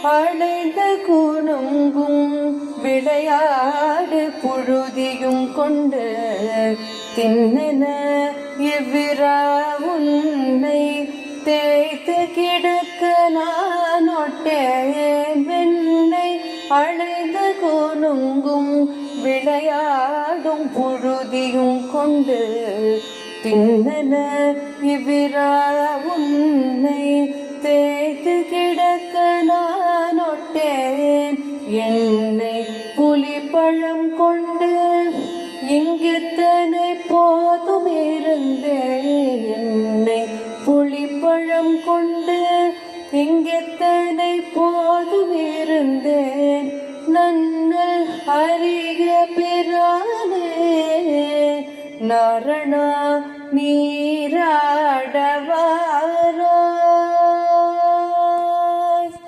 அழைந்த குணங்கும் விளையாடு புழுதியும் கொண்டு தின்னென இவ்விரா உன்னை தேய்த்து கிடக்க நான் ஒட்டேன் வெண்ணை அழைந்த குணங்கும் விளையாடும் புழுதியும் கொண்டு தின்னென இவ்விரா உன்னை தேய்த்து கிடக்க நான் ஒட்டேன் என்னை புலிப்பழம் கொண்டு இங்குத்தனை போதும் இருந்தேன் என்னை புலிப்பழம் கொண்டு இங்குத்தனை போதும் இருந்தேன் நன்னல் அறிய பிரானே நாரணா நீராடவா